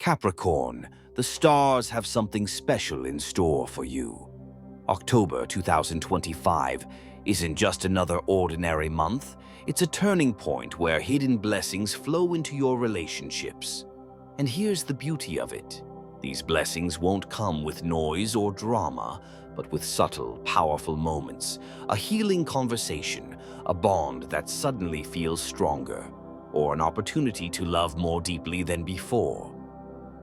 Capricorn, the stars have something special in store for you. October 2025 isn't just another ordinary month, it's a turning point where hidden blessings flow into your relationships. And here's the beauty of it. These blessings won't come with noise or drama, but with subtle, powerful moments, a healing conversation, a bond that suddenly feels stronger, or an opportunity to love more deeply than before.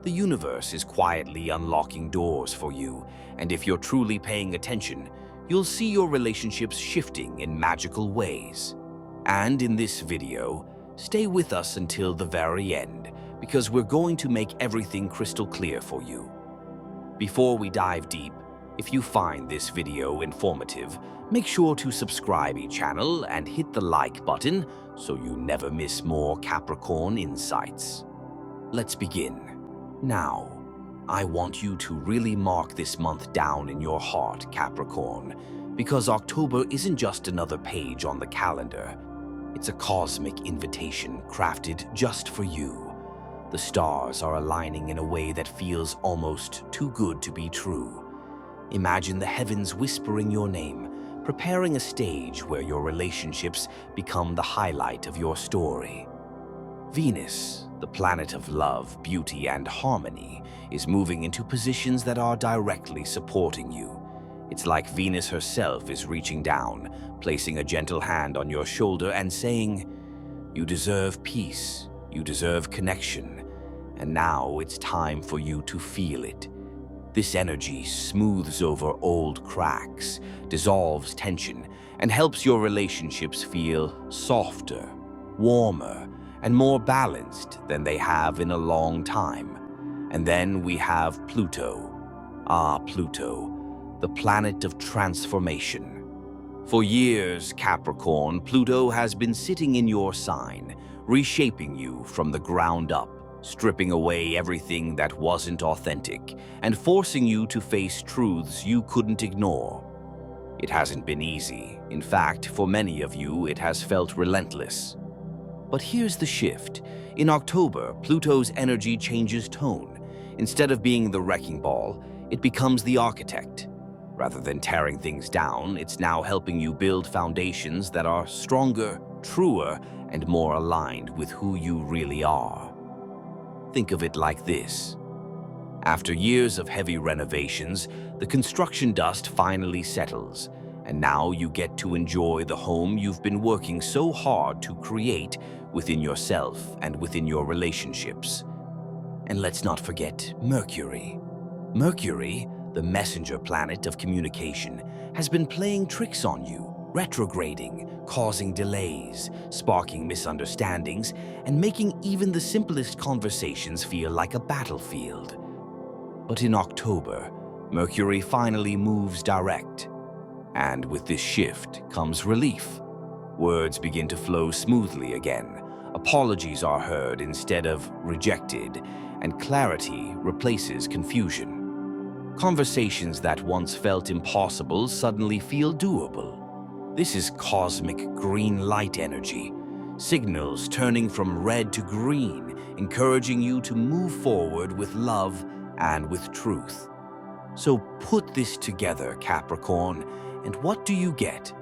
The universe is quietly unlocking doors for you, and if you're truly paying attention, you'll see your relationships shifting in magical ways. And in this video, stay with us until the very end, because we're going to make everything crystal clear for you. Before we dive deep, if you find this video informative, make sure to subscribe to the channel and hit the like button so you never miss more Capricorn insights. Let's begin. Now, I want you to really mark this month down in your heart, Capricorn, because October isn't just another page on the calendar. It's a cosmic invitation crafted just for you. The stars are aligning in a way that feels almost too good to be true. Imagine the heavens whispering your name, preparing a stage where your relationships become the highlight of your story. Venus, the planet of love, beauty, and harmony, is moving into positions that are directly supporting you. It's like Venus herself is reaching down, placing a gentle hand on your shoulder and saying, "You deserve peace, you deserve connection, and now it's time for you to feel it." This energy smooths over old cracks, dissolves tension, and helps your relationships feel softer, warmer, and more balanced than they have in a long time. And then we have Pluto. Pluto, the planet of transformation. For years, Capricorn, Pluto has been sitting in your sign, reshaping you from the ground up, stripping away everything that wasn't authentic, and forcing you to face truths you couldn't ignore. It hasn't been easy. In fact, for many of you, it has felt relentless. But here's the shift. In October, Pluto's energy changes tone. Instead of being the wrecking ball, it becomes the architect. Rather than tearing things down, it's now helping you build foundations that are stronger, truer, and more aligned with who you really are. Think of it like this. After years of heavy renovations, the construction dust finally settles, and now you get to enjoy the home you've been working so hard to create within yourself and within your relationships. And let's not forget Mercury. Mercury, the messenger planet of communication, has been playing tricks on you, retrograding, causing delays, sparking misunderstandings, and making even the simplest conversations feel like a battlefield. But in October, Mercury finally moves direct. And with this shift comes relief. Words begin to flow smoothly again. Apologies are heard instead of rejected, and clarity replaces confusion. Conversations that once felt impossible suddenly feel doable. This is cosmic green light energy, signals turning from red to green, encouraging you to move forward with love and with truth. So put this together, Capricorn, and what do you get?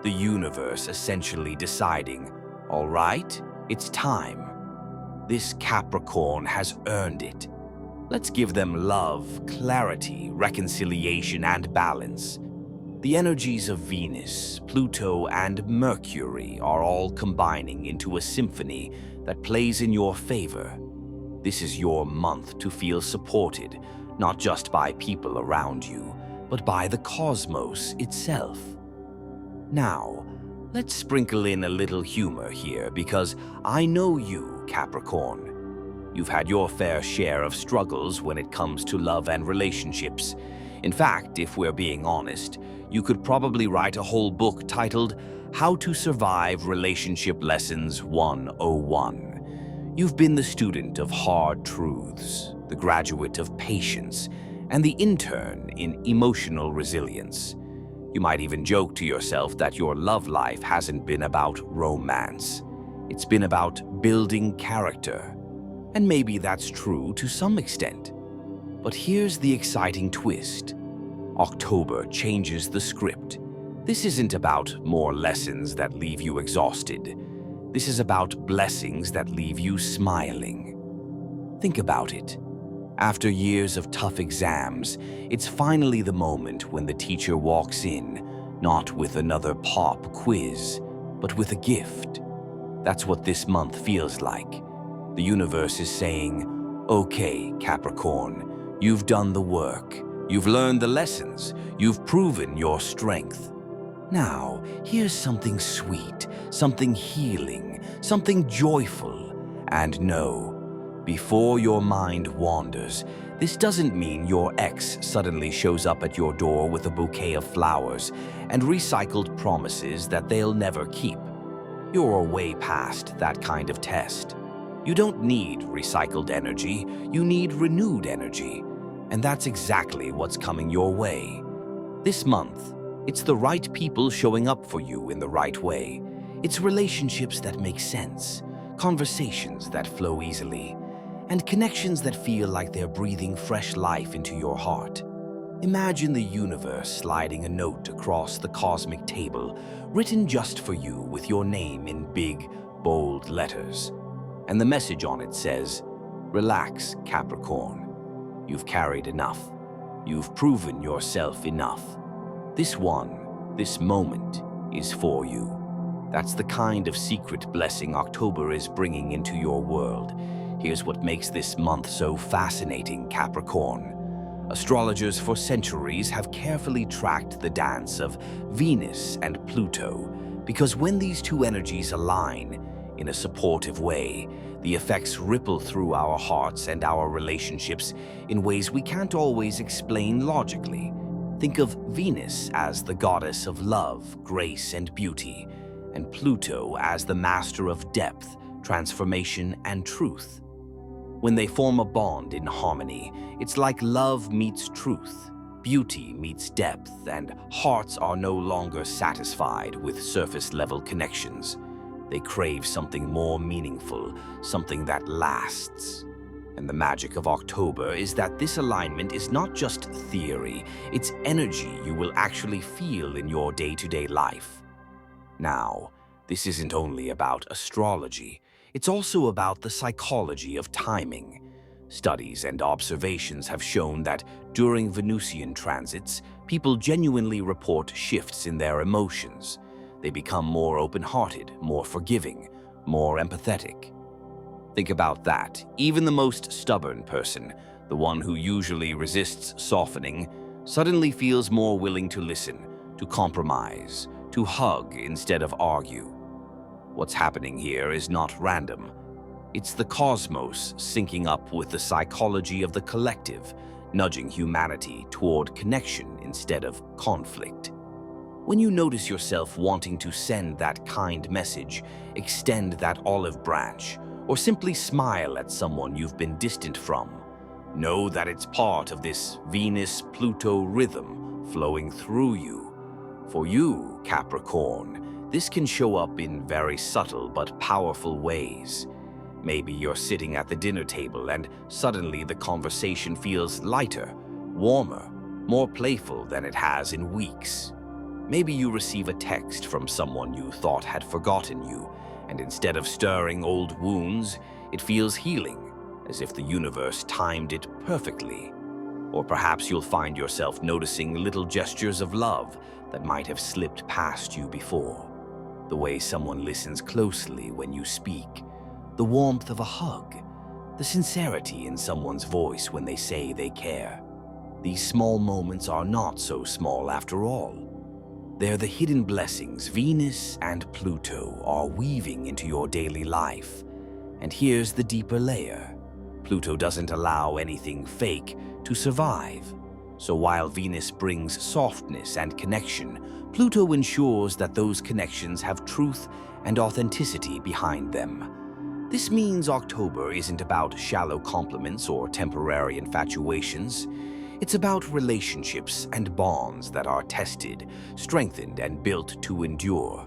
The universe essentially deciding, all right, it's time. This Capricorn has earned it. Let's give them love, clarity, reconciliation, and balance. The energies of Venus, Pluto, and Mercury are all combining into a symphony that plays in your favor. This is your month to feel supported, not just by people around you, but by the cosmos itself. Now, let's sprinkle in a little humor here, because I know you, Capricorn. You've had your fair share of struggles when it comes to love and relationships. In fact, if we're being honest, you could probably write a whole book titled How to Survive Relationship Lessons 101. You've been the student of hard truths, the graduate of patience, and the intern in emotional resilience. You might even joke to yourself that your love life hasn't been about romance. It's been about building character. And maybe that's true to some extent. But here's the exciting twist. October changes the script. This isn't about more lessons that leave you exhausted. This is about blessings that leave you smiling. Think about it. After years of tough exams, it's finally the moment when the teacher walks in, not with another pop quiz, but with a gift. That's what this month feels like. The universe is saying, "Okay, Capricorn, you've done the work. You've learned the lessons. You've proven your strength. Now, here's something sweet, something healing, something joyful. And no, before your mind wanders, this doesn't mean your ex suddenly shows up at your door with a bouquet of flowers and recycled promises that they'll never keep. You're way past that kind of test. You don't need recycled energy, you need renewed energy. And that's exactly what's coming your way. This month, it's the right people showing up for you in the right way. It's relationships that make sense, conversations that flow easily, and connections that feel like they're breathing fresh life into your heart. Imagine the universe sliding a note across the cosmic table, written just for you with your name in big, bold letters. And the message on it says, "Relax, Capricorn. You've carried enough. You've proven yourself enough. This moment is for you." That's the kind of secret blessing October is bringing into your world. Here's what makes this month so fascinating, Capricorn. Astrologers for centuries have carefully tracked the dance of Venus and Pluto, because when these two energies align in a supportive way, the effects ripple through our hearts and our relationships in ways we can't always explain logically. Think of Venus as the goddess of love, grace, and beauty, and Pluto as the master of depth, transformation, and truth. When they form a bond in harmony, it's like love meets truth, beauty meets depth, and hearts are no longer satisfied with surface-level connections. They crave something more meaningful, something that lasts. And the magic of October is that this alignment is not just theory, it's energy you will actually feel in your day-to-day life. Now, this isn't only about astrology, it's also about the psychology of timing. Studies and observations have shown that during Venusian transits, people genuinely report shifts in their emotions. They become more open-hearted, more forgiving, more empathetic. Think about that. Even the most stubborn person, the one who usually resists softening, suddenly feels more willing to listen, to compromise, to hug instead of argue. What's happening here is not random. It's the cosmos syncing up with the psychology of the collective, nudging humanity toward connection instead of conflict. When you notice yourself wanting to send that kind message, extend that olive branch, or simply smile at someone you've been distant from, know that it's part of this Venus-Pluto rhythm flowing through you. For you, Capricorn, this can show up in very subtle but powerful ways. Maybe you're sitting at the dinner table and suddenly the conversation feels lighter, warmer, more playful than it has in weeks. Maybe you receive a text from someone you thought had forgotten you, and instead of stirring old wounds, it feels healing, as if the universe timed it perfectly. Or perhaps you'll find yourself noticing little gestures of love that might have slipped past you before. The way someone listens closely when you speak, the warmth of a hug, the sincerity in someone's voice when they say they care. These small moments are not so small after all. They're the hidden blessings Venus and Pluto are weaving into your daily life. And here's the deeper layer. Pluto doesn't allow anything fake to survive. So while Venus brings softness and connection, Pluto ensures that those connections have truth and authenticity behind them. This means October isn't about shallow compliments or temporary infatuations. It's about relationships and bonds that are tested, strengthened, and built to endure.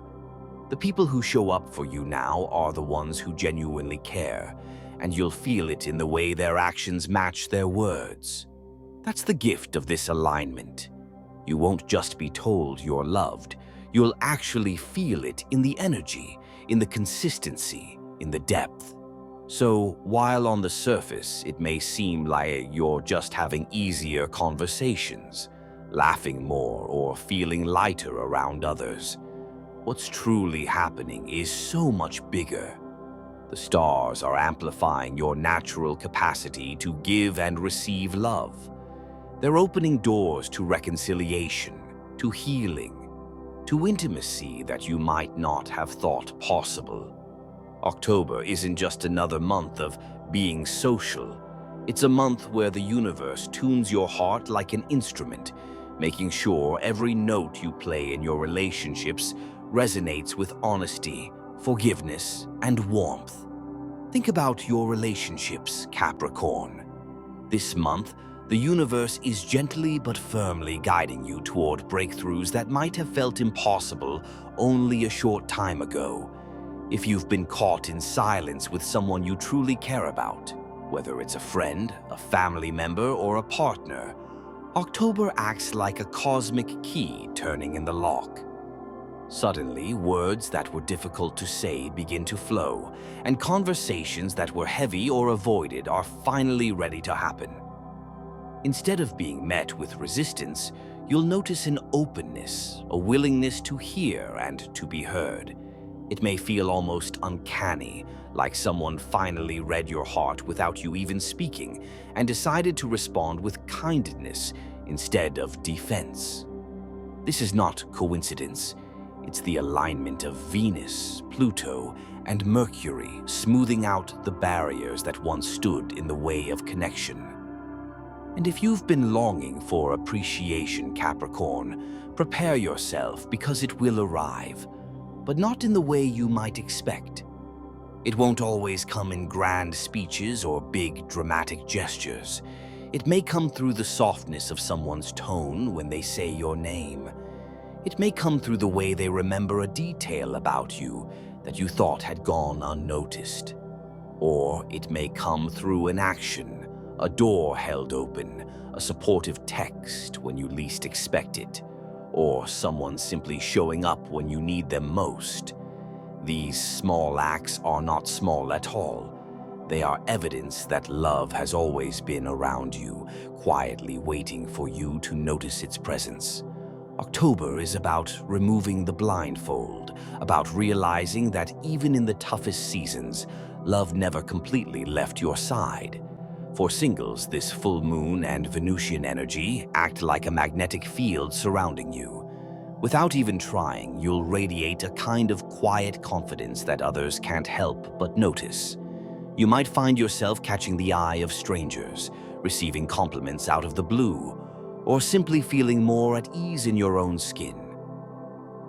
The people who show up for you now are the ones who genuinely care, and you'll feel it in the way their actions match their words. That's the gift of this alignment. You won't just be told you're loved, you'll actually feel it in the energy, in the consistency, in the depth. So, while on the surface it may seem like you're just having easier conversations, laughing more, or feeling lighter around others, what's truly happening is so much bigger. The stars are amplifying your natural capacity to give and receive love. They're opening doors to reconciliation, to healing, to intimacy that you might not have thought possible. October isn't just another month of being social. It's a month where the universe tunes your heart like an instrument, making sure every note you play in your relationships resonates with honesty, forgiveness, and warmth. Think about your relationships, Capricorn. This month, the universe is gently but firmly guiding you toward breakthroughs that might have felt impossible only a short time ago. If you've been caught in silence with someone you truly care about, whether it's a friend, a family member, or a partner, October acts like a cosmic key turning in the lock. Suddenly, words that were difficult to say begin to flow, and conversations that were heavy or avoided are finally ready to happen. Instead of being met with resistance, you'll notice an openness, a willingness to hear and to be heard. It may feel almost uncanny, like someone finally read your heart without you even speaking and decided to respond with kindness instead of defense. This is not coincidence. It's the alignment of Venus, Pluto, and Mercury smoothing out the barriers that once stood in the way of connection. And if you've been longing for appreciation, Capricorn, prepare yourself because it will arrive, but not in the way you might expect. It won't always come in grand speeches or big dramatic gestures. It may come through the softness of someone's tone when they say your name. It may come through the way they remember a detail about you that you thought had gone unnoticed. Or it may come through an action, a door held open, a supportive text when you least expect it, or someone simply showing up when you need them most. These small acts are not small at all. They are evidence that love has always been around you, quietly waiting for you to notice its presence. October is about removing the blindfold, about realizing that even in the toughest seasons, love never completely left your side. For singles, this full moon and Venusian energy act like a magnetic field surrounding you. Without even trying, you'll radiate a kind of quiet confidence that others can't help but notice. You might find yourself catching the eye of strangers, receiving compliments out of the blue, or simply feeling more at ease in your own skin.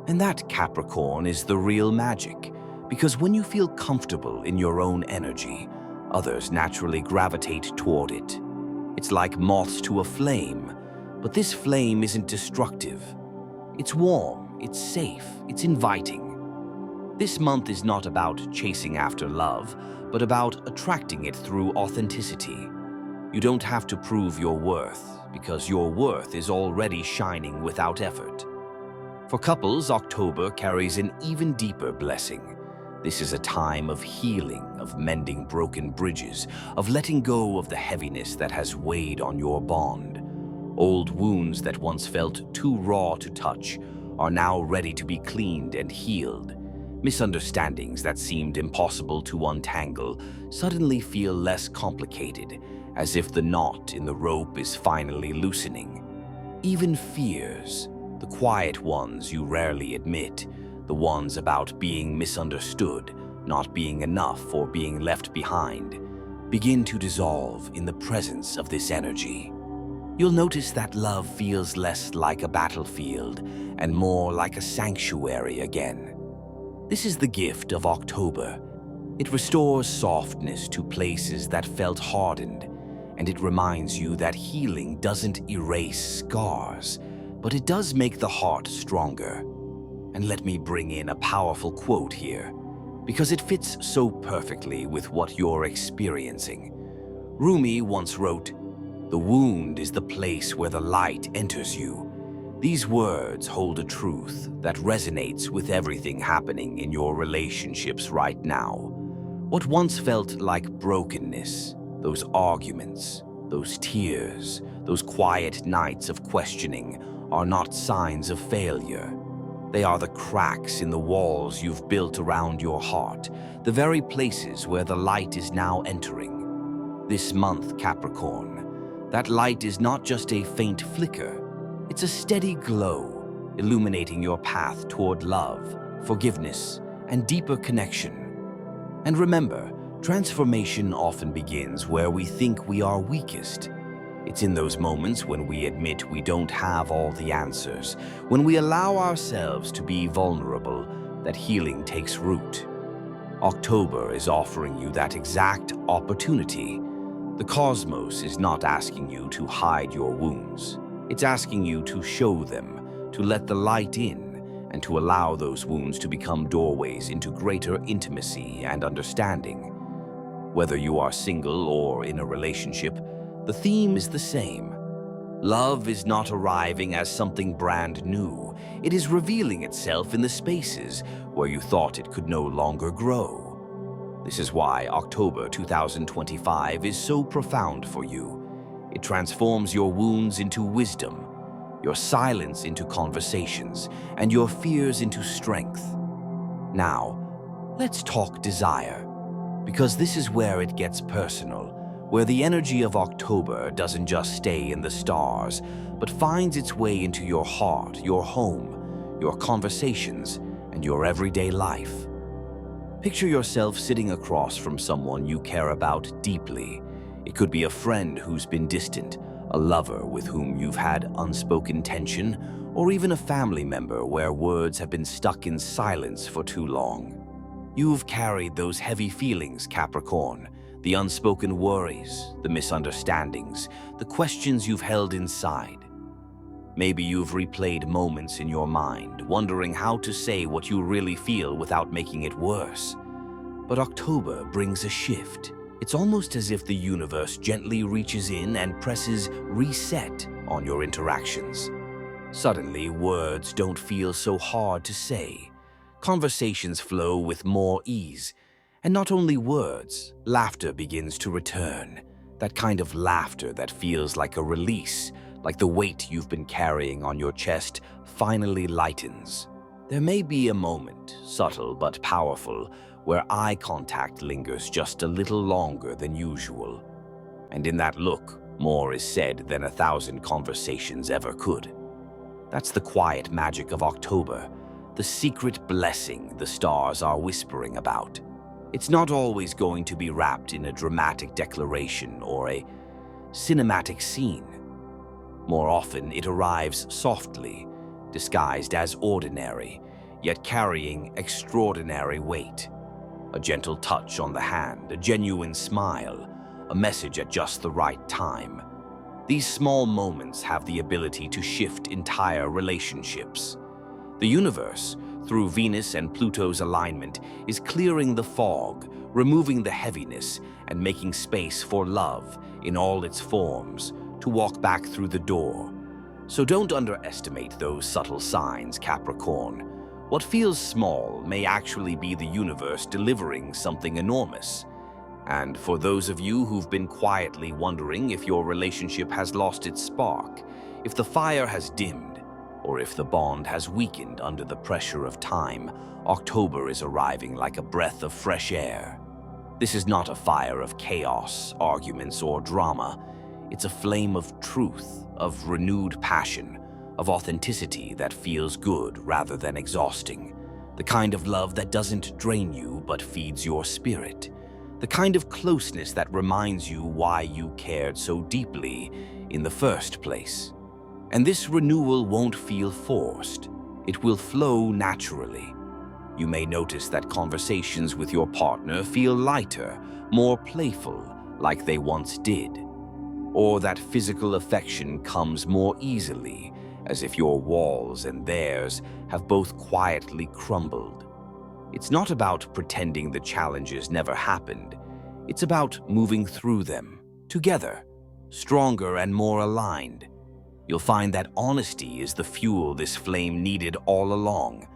And that, Capricorn, is the real magic, because when you feel comfortable in your own energy, others naturally gravitate toward it. It's like moths to a flame, but this flame isn't destructive. It's warm, it's safe, it's inviting. This month is not about chasing after love, but about attracting it through authenticity. You don't have to prove your worth, because your worth is already shining without effort. For couples, October carries an even deeper blessing. This is a time of healing, of mending broken bridges, of letting go of the heaviness that has weighed on your bond. Old wounds that once felt too raw to touch are now ready to be cleaned and healed. Misunderstandings that seemed impossible to untangle suddenly feel less complicated, as if the knot in the rope is finally loosening. Even fears, the quiet ones you rarely admit, the ones about being misunderstood, not being enough, or being left behind, begin to dissolve in the presence of this energy. You'll notice that love feels less like a battlefield and more like a sanctuary again. This is the gift of October. It restores softness to places that felt hardened, and it reminds you that healing doesn't erase scars, but it does make the heart stronger. And let me bring in a powerful quote here, because it fits so perfectly with what you're experiencing. Rumi once wrote, "The wound is the place where the light enters you." These words hold a truth that resonates with everything happening in your relationships right now. What once felt like brokenness, those arguments, those tears, those quiet nights of questioning, are not signs of failure. They are the cracks in the walls you've built around your heart, the very places where the light is now entering. This month, Capricorn, that light is not just a faint flicker. It's a steady glow, illuminating your path toward love, forgiveness, and deeper connection. And remember, transformation often begins where we think we are weakest. It's in those moments when we admit we don't have all the answers, when we allow ourselves to be vulnerable, that healing takes root. October is offering you that exact opportunity. The cosmos is not asking you to hide your wounds. It's asking you to show them, to let the light in, and to allow those wounds to become doorways into greater intimacy and understanding. Whether you are single or in a relationship, the theme is the same. Love is not arriving as something brand new. It is revealing itself in the spaces where you thought it could no longer grow. This is why October 2025 is so profound for you. It transforms your wounds into wisdom, your silence into conversations, and your fears into strength. Now, let's talk desire, because this is where it gets personal, where the energy of October doesn't just stay in the stars, but finds its way into your heart, your home, your conversations, and your everyday life. Picture yourself sitting across from someone you care about deeply. It could be a friend who's been distant, a lover with whom you've had unspoken tension, or even a family member where words have been stuck in silence for too long. You've carried those heavy feelings, Capricorn, the unspoken worries, the misunderstandings, the questions you've held inside. Maybe you've replayed moments in your mind, wondering how to say what you really feel without making it worse. But October brings a shift. It's almost as if the universe gently reaches in and presses reset on your interactions. Suddenly, words don't feel so hard to say. Conversations flow with more ease. And not only words, laughter begins to return. That kind of laughter that feels like a release, like the weight you've been carrying on your chest finally lightens. There may be a moment, subtle but powerful, where eye contact lingers just a little longer than usual. And in that look, more is said than 1,000 conversations ever could. That's the quiet magic of October, the secret blessing the stars are whispering about. It's not always going to be wrapped in a dramatic declaration or a cinematic scene. More often, it arrives softly, disguised as ordinary, yet carrying extraordinary weight. A gentle touch on the hand, a genuine smile, a message at just the right time. These small moments have the ability to shift entire relationships. The universe, through Venus and Pluto's alignment, is clearing the fog, removing the heaviness, and making space for love in all its forms to walk back through the door. So don't underestimate those subtle signs, Capricorn. What feels small may actually be the universe delivering something enormous. And for those of you who've been quietly wondering if your relationship has lost its spark, if the fire has dimmed, or if the bond has weakened under the pressure of time, October is arriving like a breath of fresh air. This is not a fire of chaos, arguments, or drama. It's a flame of truth, of renewed passion, of authenticity that feels good rather than exhausting. The kind of love that doesn't drain you but feeds your spirit. The kind of closeness that reminds you why you cared so deeply in the first place. And this renewal won't feel forced. It will flow naturally. You may notice that conversations with your partner feel lighter, more playful, like they once did. Or that physical affection comes more easily, as if your walls and theirs have both quietly crumbled. It's not about pretending the challenges never happened. It's about moving through them, together, stronger and more aligned. You'll find that honesty is the fuel this flame needed all along.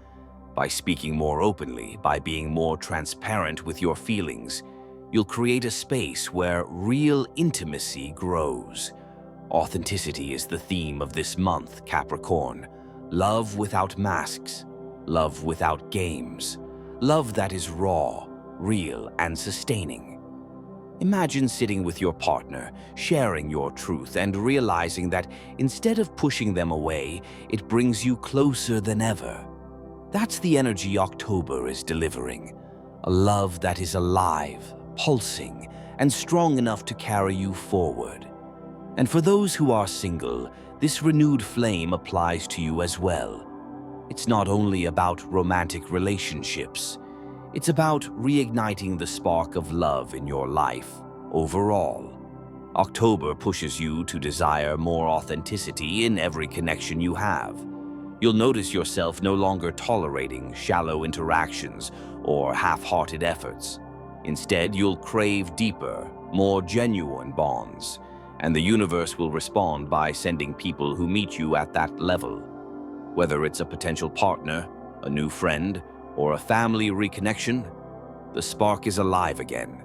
By speaking more openly, by being more transparent with your feelings, you'll create a space where real intimacy grows. Authenticity is the theme of this month, Capricorn. Love without masks, love without games, love that is raw, real, and sustaining. Imagine sitting with your partner, sharing your truth, and realizing that instead of pushing them away, it brings you closer than ever. That's the energy October is delivering. A love that is alive, pulsing, and strong enough to carry you forward. And for those who are single, this renewed flame applies to you as well. It's not only about romantic relationships. It's about reigniting the spark of love in your life overall. October pushes you to desire more authenticity in every connection you have. You'll notice yourself no longer tolerating shallow interactions or half-hearted efforts. Instead, you'll crave deeper, more genuine bonds, and the universe will respond by sending people who meet you at that level. Whether it's a potential partner, a new friend, or a family reconnection, the spark is alive again,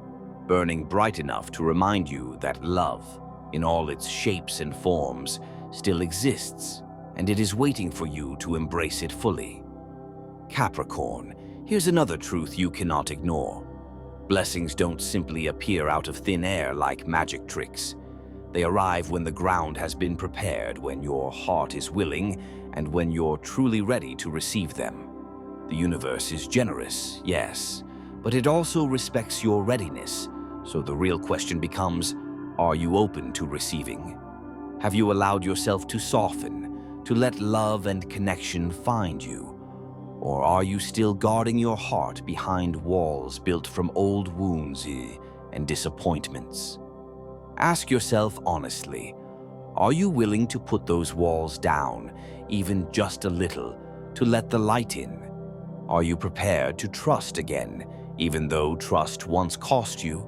burning bright enough to remind you that love, in all its shapes and forms, still exists, and it is waiting for you to embrace it fully. Capricorn, here's another truth you cannot ignore. Blessings don't simply appear out of thin air like magic tricks. They arrive when the ground has been prepared, when your heart is willing, and when you're truly ready to receive them. The universe is generous, yes, but it also respects your readiness. So the real question becomes, are you open to receiving? Have you allowed yourself to soften, to let love and connection find you? Or are you still guarding your heart behind walls built from old wounds and disappointments? Ask yourself honestly, are you willing to put those walls down, even just a little, to let the light in? Are you prepared to trust again, even though trust once cost you?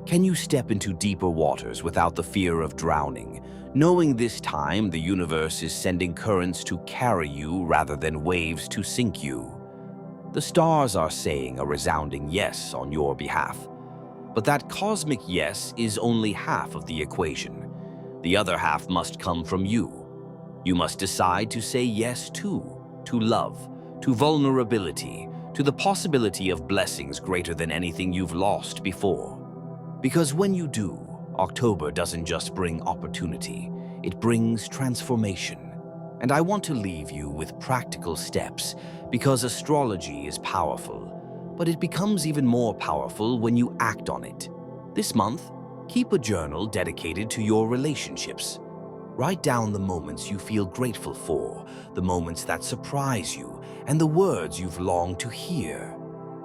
Can you step into deeper waters without the fear of drowning, knowing this time the universe is sending currents to carry you rather than waves to sink you? The stars are saying a resounding yes on your behalf. But that cosmic yes is only half of the equation. The other half must come from you. You must decide to say yes to love, to vulnerability, to the possibility of blessings greater than anything you've lost before. Because when you do, October doesn't just bring opportunity, it brings transformation. And I want to leave you with practical steps, because astrology is powerful, but it becomes even more powerful when you act on it. This month, keep a journal dedicated to your relationships. Write down the moments you feel grateful for, the moments that surprise you, and the words you've longed to hear.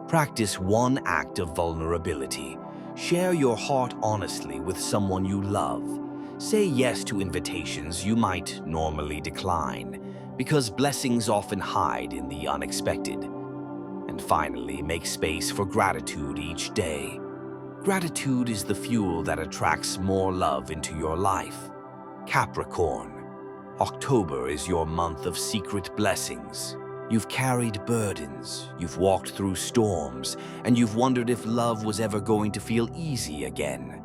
Practice one act of vulnerability. Share your heart honestly with someone you love. Say yes to invitations you might normally decline, because blessings often hide in the unexpected. And finally, make space for gratitude each day. Gratitude is the fuel that attracts more love into your life. Capricorn, October is your month of secret blessings. You've carried burdens, you've walked through storms, and you've wondered if love was ever going to feel easy again.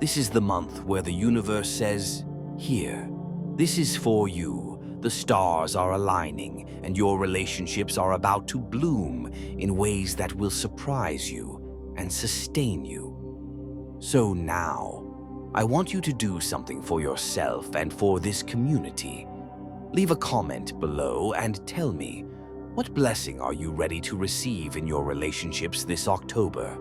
This is the month where the universe says, here, this is for you. The stars are aligning, and your relationships are about to bloom in ways that will surprise you and sustain you. So now, I want you to do something for yourself and for this community. Leave a comment below and tell me, what blessing are you ready to receive in your relationships this October?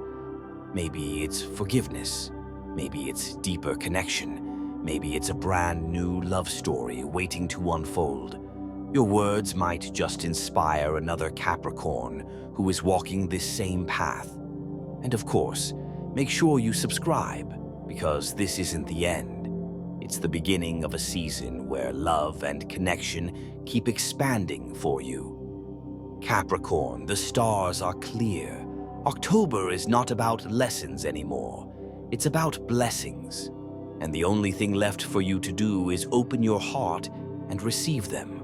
Maybe it's forgiveness. Maybe it's deeper connection. Maybe it's a brand new love story waiting to unfold. Your words might just inspire another Capricorn who is walking this same path. And of course, make sure you subscribe, because this isn't the end. It's the beginning of a season where love and connection keep expanding for you. Capricorn, the stars are clear. October is not about lessons anymore. It's about blessings. And the only thing left for you to do is open your heart and receive them.